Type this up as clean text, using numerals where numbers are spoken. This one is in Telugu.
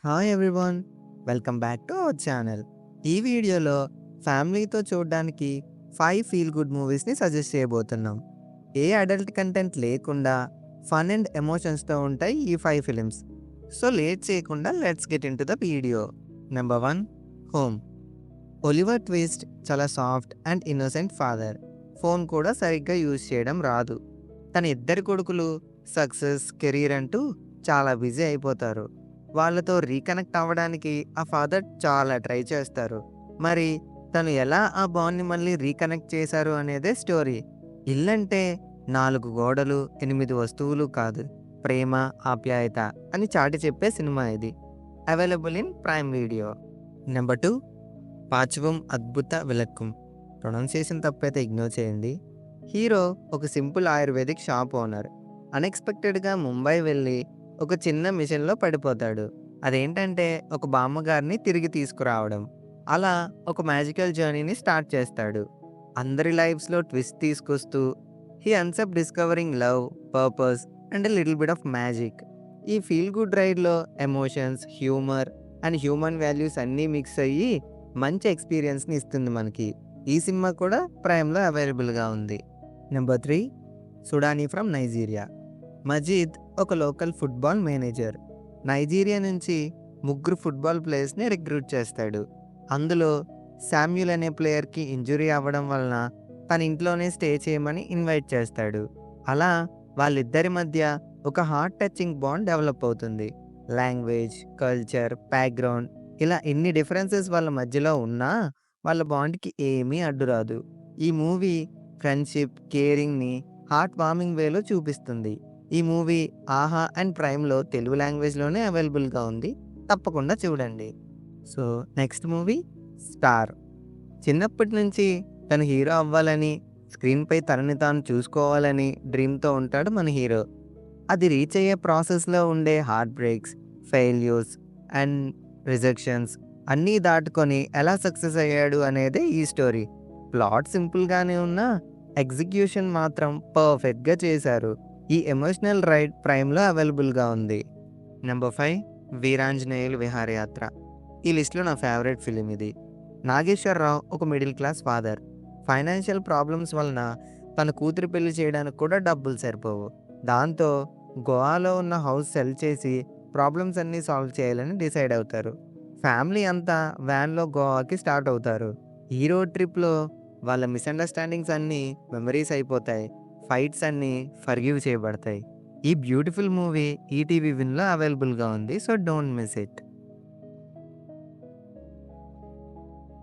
Hi everyone, welcome back to our channel. ఈ వీడియోలో ఫ్యామిలీతో చూడడానికి 5 ఫీల్ గుడ్ మూవీస్ని సజెస్ట్ చేయబోతున్నాం. ఏ అడల్ట్ కంటెంట్ లేకుండా ఫన్ అండ్ ఎమోషన్స్తో ఉంటాయి ఈ 5 ఫిలిమ్స్. సో లేట్ చేయకుండా let's get into the video. Number 1, home. Oliver Twist చాలా soft and innocent father. Phone కూడా సరిగ్గా యూజ్ చేయడం రాదు. తన ఇద్దరు కొడుకులు సక్సెస్, కెరీర్ అంటూ చాలా బిజీ అయిపోతారు. వాళ్ళతో రీకనెక్ట్ అవ్వడానికి ఆ ఫాదర్ చాలా ట్రై చేస్తారు. మరి తను ఎలా ఆ బాండ్ని మళ్ళీ రీకనెక్ట్ చేశారు అనేదే స్టోరీ. ఇల్లంటే 4 గోడలు, 8 వస్తువులు కాదు, ప్రేమ, ఆప్యాయత అని చాటి చెప్పే సినిమా ఇది. Available in prime video. Number 2, పాచవం అద్భుత విలక్కం. ప్రొనౌన్సియేషన్ తప్పైతే ఇగ్నోర్ చేయండి. హీరో ఒక సింపుల్ ఆయుర్వేదిక్ షాప్ ఓనర్. అన్ఎక్స్పెక్టెడ్గా ముంబై వెళ్ళి ఒక చిన్న మిషన్లో పడిపోతాడు. అదేంటంటే ఒక బామ్మగారిని తిరిగి తీసుకురావడం. అలా ఒక మ్యాజికల్ జర్నీని స్టార్ట్ చేస్తాడు. అందరి లైఫ్స్లో ట్విస్ట్ తీసుకొస్తూ he ends up discovering love, purpose and little bit of magic. ఈ ఫీల్ గుడ్ రైడ్లో emotions, humour and human values అన్నీ మిక్స్ అయ్యి మంచి ఎక్స్పీరియన్స్ని ఇస్తుంది మనకి. ఈ సినిమా కూడా ప్రైమ్లో అవైలబుల్గా ఉంది. Number 3, Sudani from Nigeria. Majeed ఒక లోకల్ ఫుట్బాల్ మేనేజర్. నైజీరియా నుంచి 3 ఫుట్బాల్ ప్లేయర్స్ని రిక్రూట్ చేస్తాడు. అందులో శామ్యూల్ అనే ప్లేయర్కి ఇంజురీ అవ్వడం వలన తన ఇంట్లోనే స్టే చేయమని ఇన్వైట్ చేస్తాడు. అలా వాళ్ళిద్దరి మధ్య ఒక హార్ట్ టచింగ్ బాండ్ డెవలప్ అవుతుంది. లాంగ్వేజ్, కల్చర్, బ్యాక్గ్రౌండ్ ఇలా ఎన్ని డిఫరెన్సెస్ వాళ్ళ మధ్యలో ఉన్నా వాళ్ళ బాండ్కి ఏమీ అడ్డురాదు. ఈ మూవీ ఫ్రెండ్షిప్, కేరింగ్ని హార్ట్ వార్మింగ్ వేలో చూపిస్తుంది. ఈ మూవీ ఆహా అండ్ ప్రైమ్లో తెలుగు లాంగ్వేజ్లోనే అవైలబుల్గా ఉంది. తప్పకుండా చూడండి. So next movie star. చిన్నప్పటి నుంచి తను హీరో అవ్వాలని, స్క్రీన్పై తనని తాను చూసుకోవాలని డ్రీమ్తో ఉంటాడు మన హీరో. అది రీచ్ అయ్యే ప్రాసెస్లో ఉండే heart breaks, failures and rejections అన్నీ దాటుకొని ఎలా సక్సెస్ అయ్యాడు అనేదే ఈ స్టోరీ. ప్లాట్ సింపుల్గానే ఉన్నా ఎగ్జిక్యూషన్ మాత్రం పర్ఫెక్ట్గా చేశారు. ఈ ఎమోషనల్ రైడ్ ప్రైమ్లో అవైలబుల్గా ఉంది. నెంబర్ 5, వీరాంజనేయులు విహారయాత్ర. ఈ లిస్ట్లో నా ఫేవరెట్ ఫిలిం ఇది. నాగేశ్వరరావు ఒక middle class father. Financial problems వలన తన కూతురు పెళ్లి చేయడానికి కూడా డబ్బులు సరిపోవు. దాంతో గోవాలో ఉన్న హౌస్ సెల్ చేసి ప్రాబ్లమ్స్ అన్నీ సాల్వ్ చేయాలని డిసైడ్ అవుతారు. ఫ్యామిలీ అంతా వ్యాన్లో గోవాకి స్టార్ట్ అవుతారు. ఈ రోడ్ ట్రిప్లో వాళ్ళ మిస్అండర్స్టాండింగ్స్ అన్నీ మెమరీస్ అయిపోతాయి. ఫైట్స్ అన్నీ ఫర్గివ్ చేయబడతాయి. ఈ బ్యూటిఫుల్ మూవీ ఈటీవీ విన్లో అవైలబుల్గా ఉంది. So don't miss it.